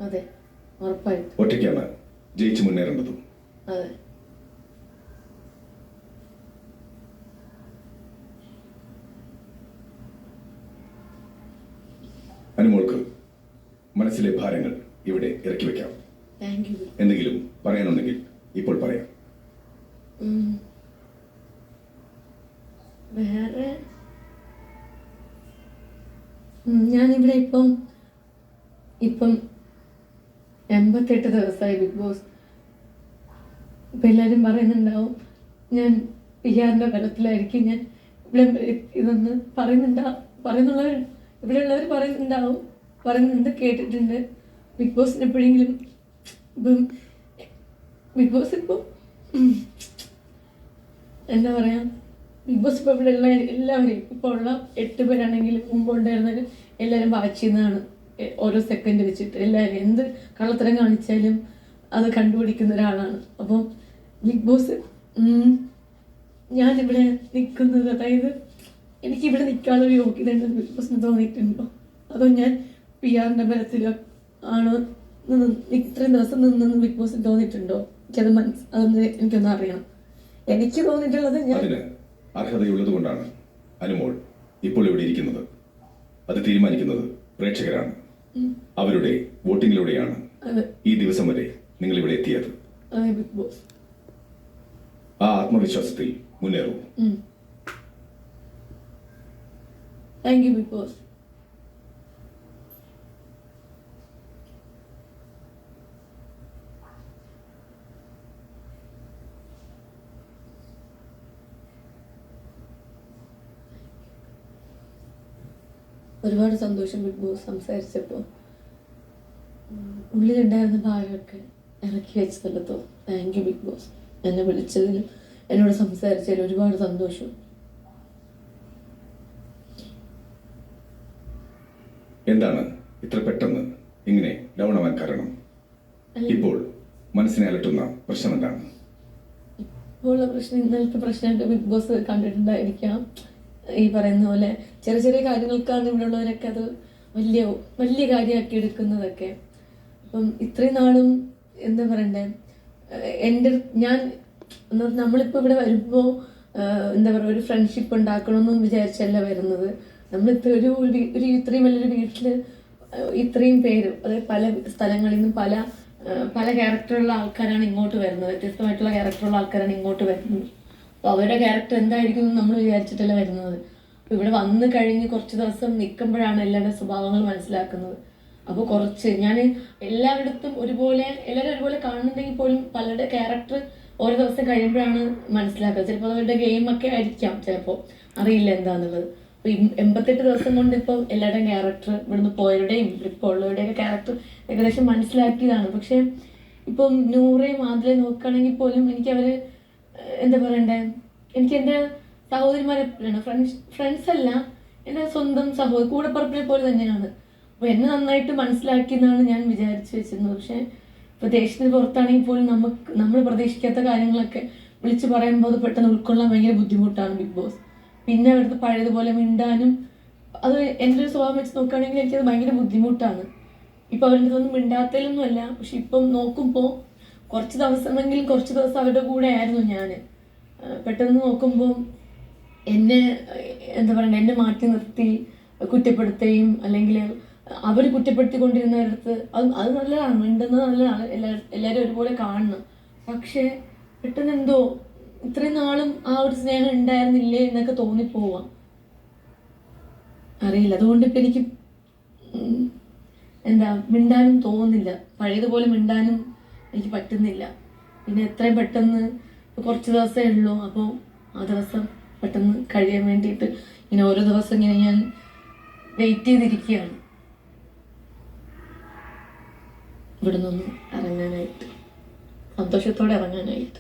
അതെ, ഉറപ്പായിട്ടും. ഒറ്റയ്ക്കാണ് ജയിച്ചു മുന്നേറേണ്ടതും. അതെ. അനുമോൾക്ക് മനസ്സിലെ ഭാരങ്ങൾ ഇവിടെ ഇറക്കി വെക്കാം. എന്തെങ്കിലും പറയാനുണ്ടെങ്കിൽ ഇപ്പോൾ പറയാം. വേറെ ഞാനിവിടെ ഇപ്പം 88 ദിവസമായി ബിഗ് ബോസ്. ഇപ്പം എല്ലാവരും പറയുന്നുണ്ടാവും ഞാൻ പിആറിൻ്റെ ബലത്തിലായിരിക്കും ഞാൻ ഇവിടെ ഇതൊന്ന് പറയുന്നുള്ളവർ ഇവിടെ ഉള്ളവർ പറയുന്നുണ്ട്, കേട്ടിട്ടുണ്ട്. ബിഗ് ബോസിന് എപ്പോഴെങ്കിലും ബിഗ് ബോസ് ഇപ്പോൾ എന്താ പറയുക, ബിഗ് ബോസ് ഇപ്പോൾ ഇവിടെ ഉള്ള എല്ലാവരെയും ഇപ്പോൾ ഉള്ള 8 പേരാണെങ്കിലും മുമ്പ് ഉണ്ടായിരുന്നത് എല്ലാവരും വാച്ച് ചെയ്യുന്നതാണ്. ഓരോ സെക്കൻഡ് വെച്ചിട്ട് എല്ലാവരും എന്ത് കള്ളത്തരം കാണിച്ചാലും അത് കണ്ടുപിടിക്കുന്ന ഒരാളാണ്. അപ്പോൾ ബിഗ് ബോസ് ഞാനിവിടെ നിൽക്കുന്നത്, അതായത് എനിക്കിവിടെ നിൽക്കാനുള്ള യോഗ്യത ഉണ്ടെന്ന് ബിഗ് ബോസിന് തോന്നിയിട്ടുണ്ടോ, അതോ ഞാൻ പിആറിൻ്റെ ബലത്തിൽ ആണ് ഇത്രയും ദിവസം നിന്നെന്ന് ബിഗ് ബോസിന് തോന്നിയിട്ടുണ്ടോ? അതൊന്ന് എനിക്കൊന്ന് അറിയണം. എനിക്ക് തോന്നിയിട്ടുള്ളത് അതിന് അർഹതയുള്ളത് കൊണ്ടാണ് അനുമോൾ ഇപ്പോൾ ഇവിടെ ഇരിക്കുന്നത്. അത് തീരുമാനിക്കുന്നത് പ്രേക്ഷകരാണ്. അവരുടെ വോട്ടിങ്ങിലൂടെയാണ് ഈ ദിവസം വരെ നിങ്ങൾ ഇവിടെ എത്തിയത്. ബിഗ് ബോസ് ആ ആത്മവിശ്വാസത്തിൽ മുന്നേറും. Thank you Bigg Boss. ഒരുപാട് സന്തോഷം ബിഗ് ബോസ് സംസാരിച്ചപ്പോൾ. ഉള്ളിലുണ്ടായിരുന്ന ഭാരമൊക്കെ ഇറക്കി വെച്ചതല്ലോ. Thank you Bigg Boss. എന്നെ വിളിച്ചതിലും എന്നോട് സംസാരിച്ചതിലും ഒരുപാട് സന്തോഷം. എന്താണ് ഇത്ര പെട്ടെന്ന് ഇങ്ങനെ ഡൗൺ ആവാൻ കാരണം? ഇപ്പോൾ മനസ്സിനെ അലട്ടുന്ന പ്രശ്നം എന്താണ്? ഇപ്പോഴുള്ള പ്രശ്നം, ഇന്നലത്തെ പ്രശ്നമൊക്കെ ബിഗ് ബോസ് കണ്ടിട്ടുണ്ടായിരിക്കാം. ഈ പറയുന്ന പോലെ ചെറിയ ചെറിയ കാര്യങ്ങൾക്കാണ് ഇവിടെ ഉള്ളവരൊക്കെ അത് വലിയ വലിയ കാര്യമാക്കി എടുക്കുന്നതൊക്കെ. അപ്പം ഇത്രയും നാളും എന്താ പറയണ്ടേ, നമ്മളിപ്പോൾ ഇവിടെ വരുമ്പോൾ എന്താ പറയുക, ഒരു ഫ്രണ്ട്ഷിപ്പ് ഉണ്ടാക്കണമെന്നും വിചാരിച്ചല്ല വരുന്നത്. നമ്മളിപ്പോൾ ഒരു ഇത്രയും വലിയൊരു വീട്ടിൽ ഇത്രയും പേര്, അതായത് പല സ്ഥലങ്ങളിൽ നിന്നും പല ക്യാരക്ടറുള്ള ആൾക്കാരാണ് ഇങ്ങോട്ട് വരുന്നത്. വ്യത്യസ്തമായിട്ടുള്ള ക്യാരക്ടറുള്ള ആൾക്കാരാണ് ഇങ്ങോട്ട് വരുന്നത്. അപ്പോൾ അവരുടെ ക്യാരക്ടർ എന്തായിരിക്കും എന്ന് നമ്മൾ വിചാരിച്ചിട്ടല്ല വരുന്നത്. അപ്പോൾ ഇവിടെ വന്നു കഴിഞ്ഞ് കുറച്ച് ദിവസം നിൽക്കുമ്പോഴാണ് എല്ലാവരുടെ സ്വഭാവങ്ങൾ മനസ്സിലാക്കുന്നത്. അപ്പോൾ ഞാൻ എല്ലാവരിടത്തും എല്ലാവരും ഒരുപോലെ കാണുന്നുണ്ടെങ്കിൽ പോലും പലരുടെ ക്യാരക്ടർ ഓരോ ദിവസം കഴിയുമ്പോഴാണ് മനസ്സിലാക്കുന്നത്. ചിലപ്പോൾ അവരുടെ ഗെയിമൊക്കെ ആയിരിക്കാം, ചിലപ്പോൾ അറിയില്ല എന്താണെന്നുള്ളത്. അപ്പോൾ 88 ദിവസം കൊണ്ട് ഇപ്പം എല്ലാവരുടെയും ക്യാരക്ടർ, ഇവിടുന്ന് പോയവരുടെയും ഇപ്പോൾ ഉള്ളവരുടെയൊക്കെ ക്യാരക്ടർ ഏകദേശം മനസ്സിലാക്കിയതാണ്. പക്ഷേ ഇപ്പം നൂറേയും ആദിലെ നോക്കുകയാണെങ്കിൽ പോലും എനിക്കവർ എന്താ പറയണ്ടേ, എനിക്ക് എൻ്റെ സഹോദരിമാരെ ഫ്രണ്ട്സ് അല്ല, എൻ്റെ സ്വന്തം കൂടെപ്പറപ്പിനെ പോലെ തന്നെയാണ്. അപ്പോൾ എന്നെ നന്നായിട്ട് മനസ്സിലാക്കിയെന്നാണ് ഞാൻ വിചാരിച്ചു വെച്ചിരുന്നത്. പക്ഷേ ഇപ്പോൾ ദേശത്തിന് പുറത്താണെങ്കിൽ പോലും നമ്മൾ പ്രതീക്ഷിക്കാത്ത കാര്യങ്ങളൊക്കെ വിളിച്ച് പറയുമ്പോൾ അത് പെട്ടെന്ന് ഉൾക്കൊള്ളാൻ ഭയങ്കര ബുദ്ധിമുട്ടാണ് ബിഗ് ബോസ്. പിന്നെ അവിടുത്തെ പഴയതുപോലെ മിണ്ടാനും, അത് എൻ്റെ ഒരു സ്വഭാവം വെച്ച് നോക്കുകയാണെങ്കിൽ എനിക്കത് ഭയങ്കര ബുദ്ധിമുട്ടാണ്. ഇപ്പോൾ അവരുടെ ഒന്നും മിണ്ടാത്തതിലൊന്നുമല്ല, പക്ഷെ ഇപ്പം നോക്കുമ്പോൾ കുറച്ച് ദിവസം അവരുടെ കൂടെ ആയിരുന്നു ഞാൻ. പെട്ടെന്ന് നോക്കുമ്പോൾ എന്നെ എന്താ പറയുക, എന്നെ മാറ്റി നിർത്തി കുറ്റപ്പെടുത്തുകയും അല്ലെങ്കിൽ അവർ കുറ്റപ്പെടുത്തിക്കൊണ്ടിരുന്നവരടുത്ത് അത് നല്ലതാണ്, മിണ്ടുന്നത് നല്ലതാണ്, എല്ലാവരും ഒരുപോലെ കാണണം. പക്ഷേ പെട്ടെന്ന് എന്തോ ഇത്രയും നാളും ആ ഒരു സ്നേഹം ഉണ്ടായിരുന്നില്ലേ എന്നൊക്കെ തോന്നിപ്പോവാം, അറിയില്ല. അതുകൊണ്ട് ഇപ്പം എനിക്ക് മിണ്ടാനും തോന്നുന്നില്ല, പഴയതുപോലെ മിണ്ടാനും എനിക്ക് പറ്റുന്നില്ല. പിന്നെ എത്രയും പെട്ടെന്ന് കുറച്ച് ദിവസമേ ഉള്ളൂ, അപ്പോൾ ആ ദിവസം പെട്ടെന്ന് കഴിയാൻ വേണ്ടിയിട്ട് ഇങ്ങനെ ഓരോ ദിവസം ഇങ്ങനെ ഞാൻ വെയിറ്റ് ചെയ്തിരിക്കുകയാണ് ഇവിടെ നിന്നും ഇറങ്ങാനായിട്ട്, സന്തോഷത്തോടെ ഇറങ്ങാനായിട്ട്.